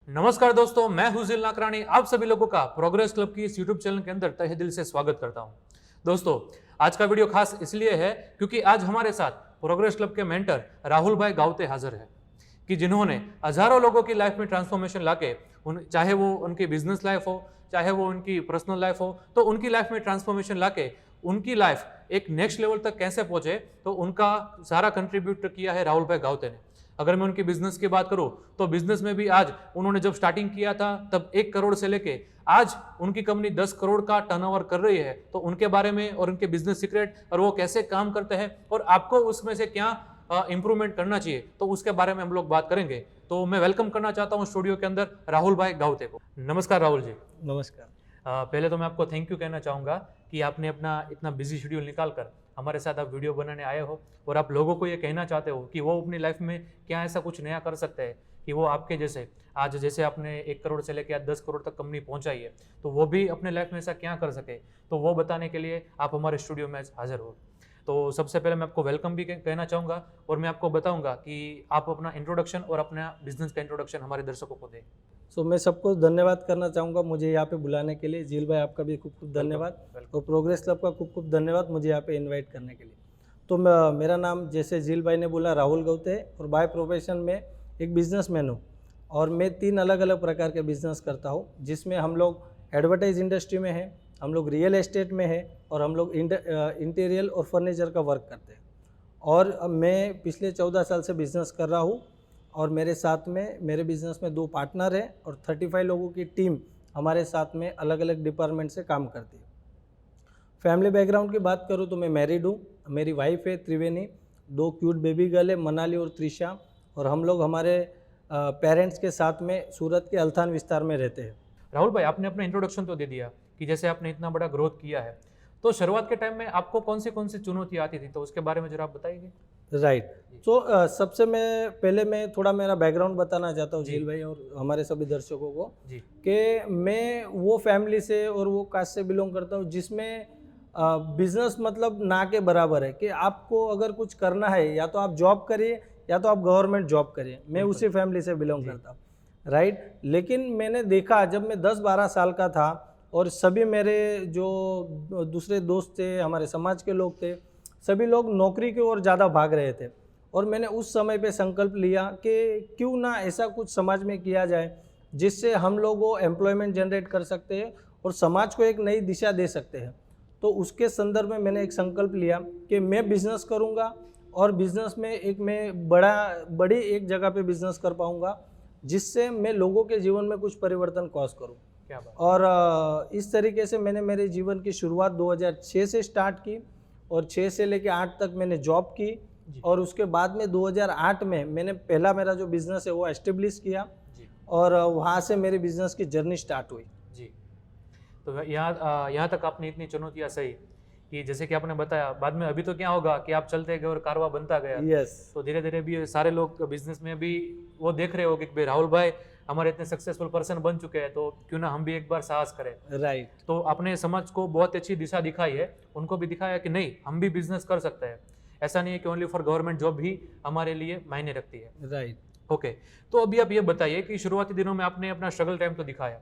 नमस्कार दोस्तों, मैं हूं जिल नाकरानी। आप सभी लोगों का प्रोग्रेस क्लब की इस यूट्यूब चैनल के अंदर तहे दिल से स्वागत करता हूं। दोस्तों, आज का वीडियो खास इसलिए है क्योंकि आज हमारे साथ प्रोग्रेस क्लब के मेंटर राहुल भाई गावते हाजिर है कि जिन्होंने हजारों लोगों की लाइफ में ट्रांसफॉर्मेशन लाके चाहे वो उनकी बिजनेस लाइफ हो, चाहे वो उनकी पर्सनल लाइफ हो, तो उनकी लाइफ में ट्रांसफॉर्मेशन लाके उनकी लाइफ एक नेक्स्ट लेवल तक कैसे पहुंचे, तो उनका सारा कंट्रीब्यूट किया है राहुल भाई गावते ने। अगर मैं उनकी बिजनेस की बात करूं तो बिजनेस में भी आज उन्होंने जब स्टार्टिंग किया था तब 1 करोड़ से लेके आज उनकी कंपनी 10 करोड़ का टर्नओवर कर रही है। तो उनके बारे में और उनके बिजनेस सीक्रेट और वो कैसे काम करते हैं और आपको उसमें से क्या इंप्रूवमेंट करना चाहिए, तो उसके बारे में हम लोग बात करेंगे। तो मैं वेलकम करना चाहता हूं स्टूडियो के अंदर राहुल भाई गावते को। नमस्कार राहुल जी। नमस्कार। पहले तो मैं आपको थैंक यू कहना चाहूँगा कि आपने अपना इतना बिजी शेड्यूल निकाल कर हमारे साथ आप वीडियो बनाने आए हो और आप लोगों को ये कहना चाहते हो कि वो अपनी लाइफ में क्या ऐसा कुछ नया कर सकते हैं कि वो आपके जैसे आज जैसे आपने 1 करोड़ से लेकर 10 करोड़ तक कंपनी पहुंचाई है, तो वो भी अपने लाइफ में ऐसा क्या कर सके, तो वो बताने के लिए आप हमारे स्टूडियो में हाजिर हो। तो सबसे पहले मैं आपको वेलकम भी कहना चाहूँगा और मैं आपको बताऊँगा कि आप अपना इंट्रोडक्शन और अपना बिजनेस का इंट्रोडक्शन हमारे दर्शकों को दें। मैं सबको धन्यवाद करना चाहूँगा मुझे यहाँ पे बुलाने के लिए। झील भाई, आपका भी खूब खूब धन्यवाद और प्रोग्रेस क्लब का खूब खूब धन्यवाद मुझे यहाँ पे इनवाइट करने के लिए। तो मेरा नाम जैसे झील भाई ने बोला राहुल गावते है और बाय प्रोफेशन में एक बिजनेसमैन हूँ और मैं 3 अलग अलग प्रकार के बिजनेस करता हूँ, जिसमें हम लोग एडवर्टाइज इंडस्ट्री में हैं, हम लोग रियल एस्टेट में है और हम लोग इंटीरियर और फर्नीचर का वर्क करते हैं। और मैं पिछले 14 साल से बिज़नेस कर रहा हूँ और मेरे साथ में मेरे बिज़नेस में 2 पार्टनर हैं और 35 लोगों की टीम हमारे साथ में अलग अलग डिपार्टमेंट से काम करती है। फैमिली बैकग्राउंड की बात करूँ तो मैं मैरिड हूँ, मेरी वाइफ है त्रिवेणी, 2 क्यूट बेबी गर्ल है मनाली और त्रिशा, और हम लोग हमारे पेरेंट्स के साथ में सूरत के अल्थान विस्तार में रहते हैं। राहुल भाई, आपने अपना इंट्रोडक्शन तो दे दिया कि जैसे आपने इतना बड़ा ग्रोथ किया है, तो शुरुआत के टाइम में आपको कौन सी चुनौतियाँ आती थी, तो उसके बारे में जरा आप बताइए। राइट। तो सबसे मैं थोड़ा मेरा बैकग्राउंड बताना चाहता हूँ झील भाई और हमारे सभी दर्शकों को जी। कि मैं वो फैमिली से और वो कास्ट से बिलोंग करता हूँ जिसमें बिजनेस मतलब ना के बराबर है कि आपको अगर कुछ करना है या तो आप जॉब करिए या तो आप गवर्नमेंट जॉब करिए। मैं उसी फैमिली से बिलोंग करता हूँ। राइट। लेकिन मैंने देखा जब मैं 10-12 साल का था और सभी मेरे जो दूसरे दोस्त थे, हमारे समाज के लोग थे, सभी लोग नौकरी की ओर ज़्यादा भाग रहे थे और मैंने उस समय पे संकल्प लिया कि क्यों ना ऐसा कुछ समाज में किया जाए जिससे हम लोग वो एम्प्लॉयमेंट जनरेट कर सकते हैं और समाज को एक नई दिशा दे सकते हैं। तो उसके संदर्भ में मैंने एक संकल्प लिया कि मैं बिज़नेस करूँगा और बिज़नेस में मैं बड़ी एक जगह पे बिज़नेस कर पाऊँगा जिससे मैं लोगों के जीवन में कुछ परिवर्तन कॉज करूँ। क्या बात। और इस तरीके से मैंने मेरे जीवन की शुरुआत 2006 से स्टार्ट की और 6 से लेकर 8 तक मैंने जॉब की और उसके बाद में 2008 में मैंने पहला मेरा जो बिज़नेस है वो एस्टेब्लिश किया और वहाँ से मेरे बिज़नेस की जर्नी स्टार्ट हुई। जी। तो यहाँ तक आपने इतनी चुनौतियाँ सही कि जैसे कि आपने बताया, बाद में अभी तो क्या होगा कि आप चलते गए और कारवा बनता गया। यस। तो धीरे धीरे भी सारे लोग बिजनेस में भी वो देख रहे होंगे कि भाई राहुल भाई हमारे इतने सक्सेसफुल पर्सन बन चुके हैं, तो क्यों ना हम भी एक बार साहस करें। राइट। तो आपने समाज को बहुत अच्छी दिशा दिखाई है, उनको भी दिखाया कि नहीं, हम भी बिजनेस कर सकते हैं। ऐसा नहीं है कि ओनली फॉर गवर्नमेंट जॉब ही हमारे लिए मायने रखती है। राइट। ओके। तो अभी आप ये बताइए कि शुरुआती दिनों में आपने अपना स्ट्रगल टाइम तो दिखाया,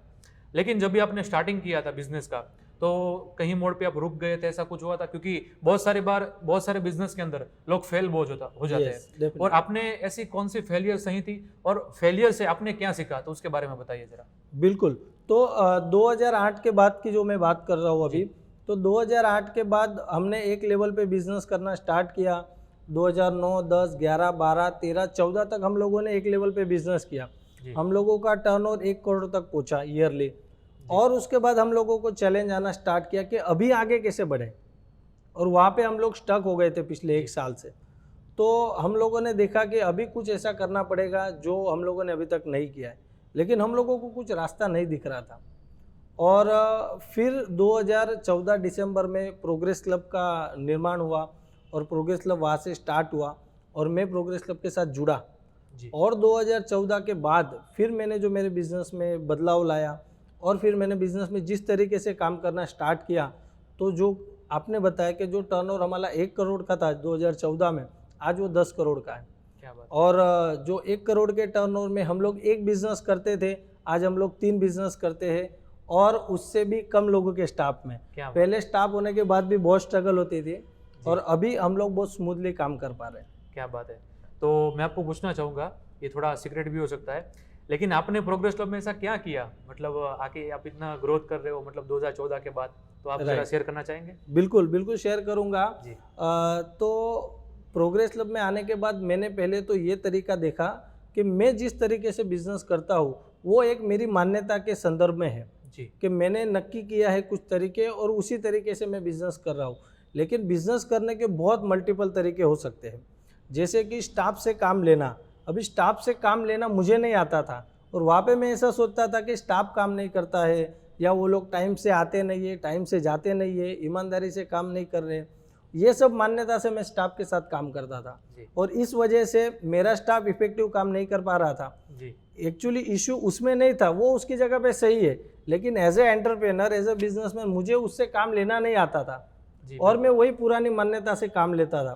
लेकिन जब भी आपने स्टार्टिंग किया था बिजनेस का, तो कहीं मोड़ पे आप रुक गए थे, ऐसा कुछ हुआ था? क्योंकि बहुत सारे बिजनेस के अंदर लोग फेल हो जाते हैं, और आपने ऐसी कौन सी फेलियर सही थी और फेलियर से आपने क्या सीखा, तो उसके बारे में बताइए जरा। बिल्कुल। तो 2008 के बाद की जो मैं बात कर रहा हूँ अभी, तो 2008 के बाद हमने एक लेवल पे बिजनेस करना स्टार्ट किया। 2009, 10, 11, 12, 13, 14 तक हम लोगों ने एक लेवल पे बिजनेस किया। हम लोगों का टर्नओवर 1 करोड़ तक पहुंचा ईयरली। और उसके बाद हम लोगों को चैलेंज आना स्टार्ट किया कि अभी आगे कैसे बढ़े, और वहाँ पे हम लोग स्टक हो गए थे पिछले 1 साल से। तो हम लोगों ने देखा कि अभी कुछ ऐसा करना पड़ेगा जो हम लोगों ने अभी तक नहीं किया है, लेकिन हम लोगों को कुछ रास्ता नहीं दिख रहा था। और फिर 2014 दिसंबर में प्रोग्रेस क्लब का निर्माण हुआ और प्रोग्रेस क्लब वहाँ से स्टार्ट हुआ और मैं प्रोग्रेस क्लब के साथ जुड़ा। और 2014 के बाद फिर मैंने जो मेरे बिज़नेस में बदलाव लाया और फिर मैंने बिज़नेस में जिस तरीके से काम करना स्टार्ट किया, तो जो आपने बताया कि जो टर्नओवर हमारा 1 करोड़ का था 2014 में, आज वो 10 करोड़ का है। क्या बात। और जो 1 करोड़ के टर्नओवर में हम लोग एक बिज़नेस करते थे, आज हम लोग 3 बिजनेस करते हैं और उससे भी कम लोगों के स्टाफ में। क्या बात पहले स्टाफ होने के बाद भी बहुत स्ट्रगल होती थी और अभी हम लोग बहुत स्मूथली काम कर पा रहे हैं। क्या बात है। तो मैं आपको पूछना चाहूँगा, ये थोड़ा सीक्रेट भी हो सकता है, लेकिन आपने प्रोग्रेस क्लब में ऐसा क्या किया, मतलब आके आप इतना ग्रोथ कर रहे हो मतलब 2014 के बाद, तो आप जरा Right. शेयर करना चाहेंगे? बिल्कुल बिल्कुल शेयर करूँगा। जी। तो प्रोग्रेस क्लब में आने के बाद मैंने पहले तो ये तरीका देखा कि मैं जिस तरीके से बिजनेस करता हूँ वो एक मेरी मान्यता के संदर्भ में है जी। कि मैंने नक्की किया है कुछ तरीके और उसी तरीके से मैं बिजनेस कर रहा हूँ। लेकिन बिजनेस करने के बहुत मल्टीपल तरीके हो सकते हैं, जैसे कि स्टाफ से काम लेना। अभी स्टाफ से काम लेना मुझे नहीं आता था और वहाँ पे मैं ऐसा सोचता था कि स्टाफ काम नहीं करता है या वो लोग टाइम से आते नहीं है, टाइम से जाते नहीं है, ईमानदारी से काम नहीं कर रहे। ये सब मान्यता से मैं स्टाफ के साथ काम करता था जी। और इस वजह से मेरा स्टाफ इफेक्टिव काम नहीं कर पा रहा था। जी। एक्चुअली इशू उसमें नहीं था, वो उसकी जगह पे सही है, लेकिन as a entrepreneur, as a businessman मुझे उससे काम लेना नहीं आता था जी। और मैं वही पुरानी मान्यता से काम लेता था।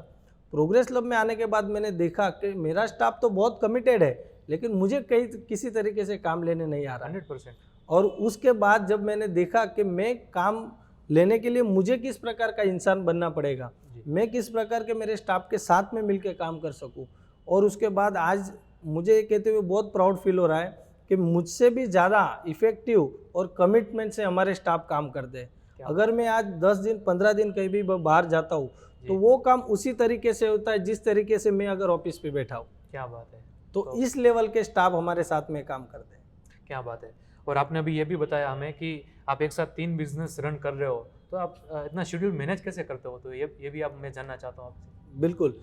प्रोग्रेस क्लब में आने के बाद मैंने देखा कि मेरा स्टाफ तो बहुत कमिटेड है, लेकिन मुझे किसी तरीके से काम लेने नहीं आ रहा। 100%। और उसके बाद जब मैंने देखा कि मैं काम लेने के लिए मुझे किस प्रकार का इंसान बनना पड़ेगा, मैं किस प्रकार के मेरे स्टाफ के साथ में मिलकर काम कर सकूं, और उसके बाद आज मुझे ये कहते हुए बहुत प्राउड फील हो रहा है कि मुझसे भी ज़्यादा इफ़ेक्टिव और कमिटमेंट से हमारे स्टाफ काम करते हैं। अगर मैं आज 10 दिन 15 दिन कहीं भी बाहर जाता हूँ तो वो काम उसी तरीके से होता है जिस तरीके से मैं अगर ऑफिस पे बैठा हूँ। क्या बात है। तो इस लेवल के स्टाफ हमारे साथ में काम करते हैं। क्या बात है। और आपने अभी ये भी बताया हमें कि आप एक साथ 3 बिजनेस रन कर रहे हो, तो आप इतना शेड्यूल मैनेज कैसे करते हो, तो ये भी आप मैं जानना चाहता हूँ आपसे। बिल्कुल।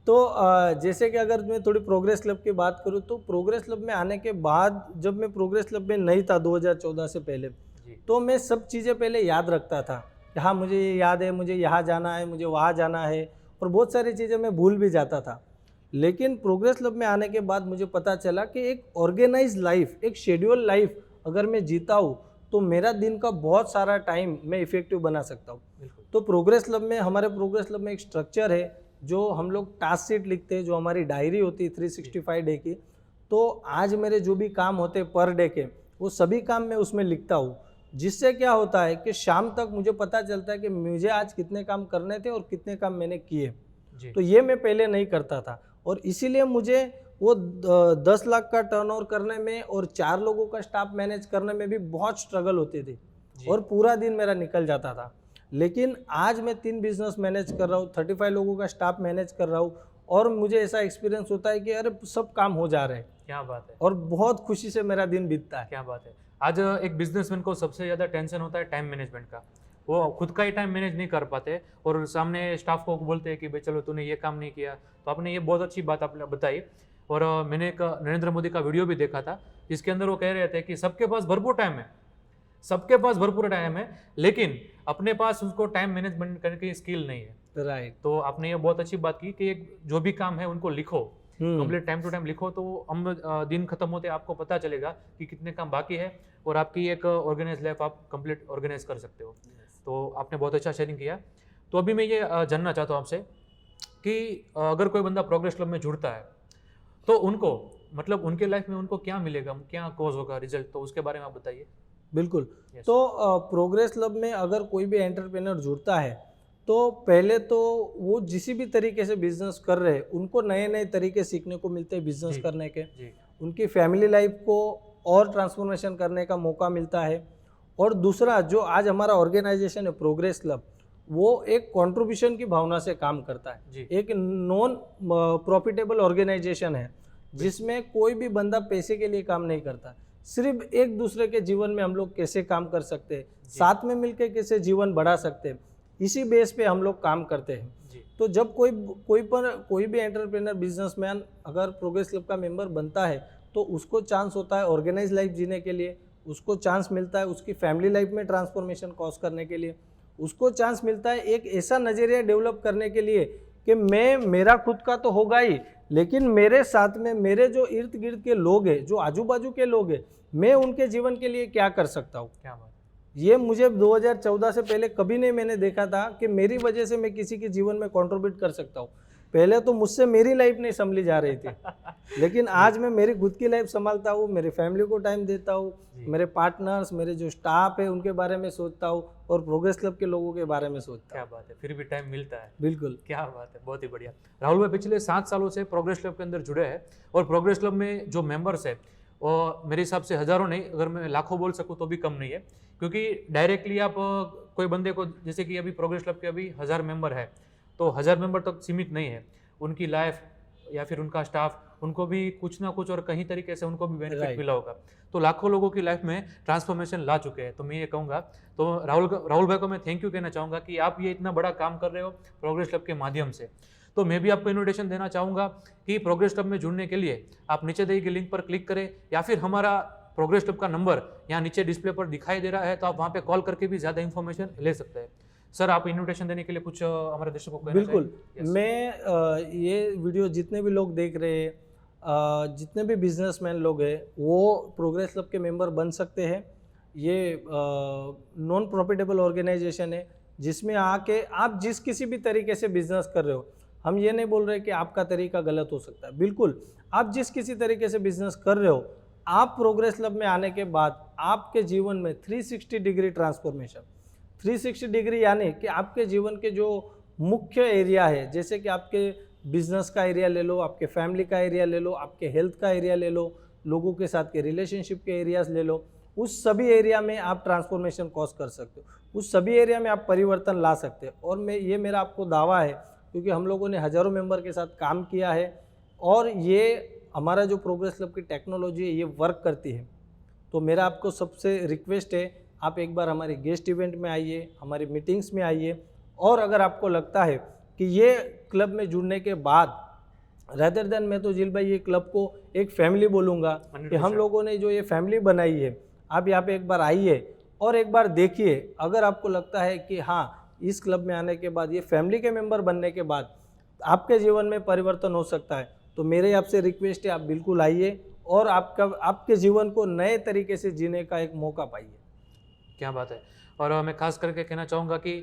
तो जैसे कि अगर मैं थोड़ी प्रोग्रेस क्लब की बात करूँ तो प्रोग्रेस क्लब में आने के बाद जब मैं प्रोग्रेस क्लब में नहीं था 2014 से पहले, तो मैं सब चीज़ें पहले याद रखता था कि हाँ मुझे ये याद है, मुझे यहाँ जाना है, मुझे वहाँ जाना है, और बहुत सारी चीज़ें मैं भूल भी जाता था। लेकिन प्रोग्रेस क्लब में आने के बाद मुझे पता चला कि एक ऑर्गेनाइज लाइफ, एक शेड्यूल लाइफ अगर मैं जीता हूँ तो मेरा दिन का बहुत सारा टाइम मैं इफेक्टिव बना सकता हूँ। तो प्रोग्रेस क्लब में, हमारे प्रोग्रेस क्लब में एक स्ट्रक्चर है जो हम लोग टास्क शीट लिखते हैं, जो हमारी डायरी होती है 365 डे की। तो आज मेरे जो भी काम होते हैं पर डे के, वो सभी काम मैं उसमें लिखता हूँ, जिससे क्या होता है कि शाम तक मुझे पता चलता है कि मुझे आज कितने काम करने थे और कितने काम मैंने किए। तो ये मैं पहले नहीं करता था और इसीलिए मुझे वो 10 लाख का टर्नओवर करने में और 4 लोगों का स्टाफ मैनेज करने में भी बहुत स्ट्रगल होती थी और पूरा दिन मेरा निकल जाता था। लेकिन आज मैं 3 बिजनेस मैनेज कर रहा हूँ, 35 लोगों का स्टाफ मैनेज कर रहा हूँ और मुझे ऐसा एक्सपीरियंस होता है कि अरे सब काम हो जा रहे हैं। क्या बात है। और बहुत खुशी से मेरा दिन बीतता है। क्या बात है। आज एक बिजनेसमैन को सबसे ज़्यादा टेंशन होता है टाइम मैनेजमेंट का। वो खुद का ही टाइम मैनेज नहीं कर पाते और सामने स्टाफ को बोलते हैं कि भाई चलो तूने ये काम नहीं किया। तो आपने ये बहुत अच्छी बात आपने बताई। और मैंने एक नरेंद्र मोदी का वीडियो भी देखा था जिसके अंदर वो कह रहे थे कि सबके पास भरपूर टाइम है, सबके पास भरपूर टाइम है, लेकिन अपने पास उसको टाइम मैनेजमेंट करने की स्किल नहीं है। राइट। तो आपने ये बहुत अच्छी बात की कि जो भी काम है उनको लिखो, कंप्लीट टाइम टू टाइम लिखो, तो हम दिन खत्म होते आपको पता चलेगा कि कितने काम बाकी है और आपकी एक ऑर्गेनाइज लाइफ आप कंप्लीट ऑर्गेनाइज कर सकते हो। तो आपने बहुत अच्छा शेयरिंग किया। तो अभी मैं ये जानना चाहता हूँ आपसे कि अगर कोई बंदा प्रोग्रेस क्लब में जुड़ता है तो उनको मतलब उनके लाइफ में उनको क्या मिलेगा, क्या कॉज होगा रिजल्ट, तो उसके बारे में आप बताइए। बिल्कुल। तो प्रोग्रेस क्लब में अगर कोई भी एंटरप्रेन्योर जुड़ता है तो पहले तो वो जिस भी तरीके से बिजनेस कर रहे हैं उनको नए नए तरीके सीखने को मिलते हैं बिजनेस करने के। उनकी फैमिली लाइफ को और ट्रांसफॉर्मेशन करने का मौका मिलता है। और दूसरा, जो आज हमारा ऑर्गेनाइजेशन है प्रोग्रेस क्लब, वो एक कंट्रीब्यूशन की भावना से काम करता है। एक नॉन प्रॉफिटेबल ऑर्गेनाइजेशन है जिसमें कोई भी बंदा पैसे के लिए काम नहीं करता, सिर्फ एक दूसरे के जीवन में हम लोग कैसे काम कर सकते हैं, साथ में मिलकर कैसे जीवन बढ़ा सकते हैं, इसी बेस पे हम लोग काम करते हैं। तो जब कोई भी एंटरप्रेन्योर बिजनेसमैन अगर प्रोग्रेस क्लब का मेंबर बनता है तो उसको चांस होता है ऑर्गेनाइज लाइफ जीने के लिए, उसको चांस मिलता है उसकी फैमिली लाइफ में ट्रांसफॉर्मेशन कॉज करने के लिए, उसको चांस मिलता है एक ऐसा नज़रिया डेवलप करने के लिए कि मेरा खुद का तो होगा ही, लेकिन मेरे साथ में मेरे जो इर्द गिर्द के लोग हैं, जो आजू बाजू के लोग हैं, मैं उनके जीवन के लिए क्या कर सकता हूँ। क्या बात। ये मुझे 2014 से पहले कभी नहीं मैंने देखा था कि मेरी वजह से मैं किसी के जीवन में कंट्रीब्यूट कर सकता हूँ। पहले तो मुझसे मेरी लाइफ नहीं संभली जा रही थी, लेकिन आज मैं मेरी खुद की लाइफ संभालता हूँ, मेरी फैमिली को टाइम देता हूँ, मेरे पार्टनर्स, मेरे जो स्टाफ है उनके बारे में सोचता हूँ और प्रोग्रेस क्लब के लोगों के बारे में सोचता क्या हूँ। बात है, फिर भी टाइम मिलता है। बिल्कुल। क्या बात है, बहुत ही बढ़िया। राहुल भाई पिछले 7 सालों से प्रोग्रेस क्लब के अंदर जुड़े हैं और प्रोग्रेस क्लब में जो मेंबर्स है और मेरे हिसाब से हज़ारों नहीं, अगर मैं लाखों बोल सकूँ तो भी कम नहीं है, क्योंकि डायरेक्टली आप कोई बंदे को, जैसे कि अभी प्रोग्रेस क्लब के अभी 1000 मेंबर है, तो 1000 मेंबर तक सीमित नहीं है, उनकी लाइफ या फिर उनका स्टाफ, उनको भी कुछ ना कुछ और कहीं तरीके से उनको भी बेनिफिट Right. मिला होगा। तो लाखों लोगों की लाइफ में ट्रांसफॉर्मेशन ला चुके हैं। तो मैं ये कहूँगा, तो राहुल भाई को मैं थैंक यू कहना चाहूँगा कि आप ये इतना बड़ा काम कर रहे हो प्रोग्रेस क्लब के माध्यम से। तो मैं भी आपको इन्विटेशन देना चाहूँगा कि प्रोग्रेस क्लब में जुड़ने के लिए आप नीचे दी गई लिंक पर क्लिक करें, या फिर हमारा प्रोग्रेस क्लब का नंबर यहाँ नीचे डिस्प्ले पर दिखाई दे रहा है, तो आप वहाँ पे कॉल करके भी ज़्यादा इन्फॉर्मेशन ले सकते हैं। सर, आप इन्विटेशन देने के लिए कुछ हमारे दर्शकों को कहना बिल्कुल। चाहेंगे? Yes. मैं ये वीडियो जितने भी लोग देख रहे हैं, जितने भी बिजनेसमैन लोग हैं, वो प्रोग्रेस क्लब के मेंबर बन सकते हैं। ये नॉन प्रॉफिटेबल ऑर्गेनाइजेशन है, जिसमें आके आप जिस किसी भी तरीके से बिजनेस कर रहे हो, हम ये नहीं बोल रहे कि आपका तरीका गलत हो सकता है, बिल्कुल आप जिस किसी तरीके से बिजनेस कर रहे हो, आप प्रोग्रेस क्लब में आने के बाद आपके जीवन में 360 डिग्री ट्रांसफॉर्मेशन, 360 डिग्री यानी कि आपके जीवन के जो मुख्य एरिया है, जैसे कि आपके बिजनेस का एरिया ले लो, आपके फैमिली का एरिया ले लो, आपके हेल्थ का एरिया ले लो, लोगों के साथ के रिलेशनशिप के एरियाज ले लो, उस सभी एरिया में आप ट्रांसफॉर्मेशन कॉज कर सकते हो, उस सभी एरिया में आप परिवर्तन ला सकते हो। और मैं ये मेरा आपको दावा है, क्योंकि हम लोगों ने हज़ारों मेंबर के साथ काम किया है और ये हमारा जो प्रोग्रेस क्लब की टेक्नोलॉजी है ये वर्क करती है। तो मेरा आपको सबसे रिक्वेस्ट है, आप एक बार हमारे गेस्ट इवेंट में आइए, हमारी मीटिंग्स में आइए, और अगर आपको लगता है कि ये क्लब में जुड़ने के बाद, रेदर देन मैं तो जिल भाई ये क्लब को एक फैमिली बोलूँगा कि हम लोगों ने जो ये फैमिली बनाई है, आप यहाँ पे एक बार आइए और एक बार देखिए। अगर आपको लगता है कि हाँ, इस क्लब में आने के बाद, ये फैमिली के मेंबर बनने के बाद आपके जीवन में परिवर्तन हो सकता है, तो मेरे आपसे रिक्वेस्ट है, आप बिल्कुल आइए और आपके जीवन को नए तरीके से जीने का एक मौका पाइए। क्या बात है। और मैं खास करके कहना चाहूँगा कि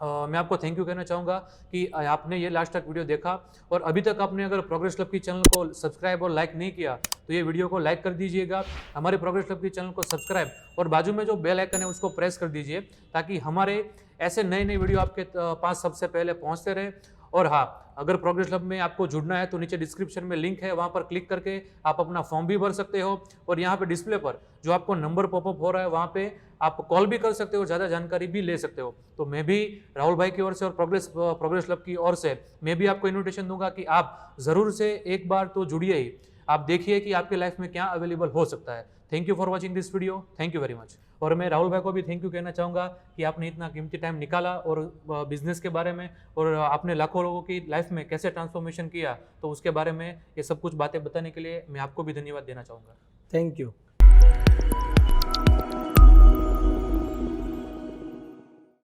मैं आपको थैंक यू कहना चाहूँगा कि आपने ये लास्ट तक वीडियो देखा, और अभी तक आपने अगर प्रोग्रेस क्लब की चैनल को सब्सक्राइब और लाइक नहीं किया तो ये वीडियो को लाइक कर दीजिएगा, हमारे प्रोग्रेस क्लब की चैनल को सब्सक्राइब, और बाजू में जो बेल आइकन है उसको प्रेस कर दीजिए, ताकि हमारे ऐसे नए नए वीडियो आपके पास सबसे पहले पहुँचते रहे। और हाँ, अगर प्रोग्रेस क्लब में आपको जुड़ना है तो नीचे डिस्क्रिप्शन में लिंक है, वहाँ पर क्लिक करके आप अपना फॉर्म भी भर सकते हो, और यहाँ पे डिस्प्ले पर जो आपको नंबर पॉपअप हो रहा है वहाँ पे आप कॉल भी कर सकते हो, ज़्यादा जानकारी भी ले सकते हो। तो मैं भी राहुल भाई की ओर से और प्रोग्रेस क्लब की ओर से मैं भी आपको इन्विटेशन दूंगा कि आप ज़रूर से एक बार तो जुड़िए ही, आप देखिए कि आपकी लाइफ में क्या अवेलेबल हो सकता है। Thank you for watching this video, thank you very much. और मैं राहुल भाई को भी थैंक यू कहना चाहूँगा कि आपने इतना कीमती टाइम निकाला और बिजनेस के बारे में, और आपने लाखों लोगों की लाइफ में कैसे ट्रांसफॉर्मेशन किया, तो उसके बारे में ये सब कुछ बातें बताने के लिए मैं आपको भी धन्यवाद देना चाहूँगा। Thank you.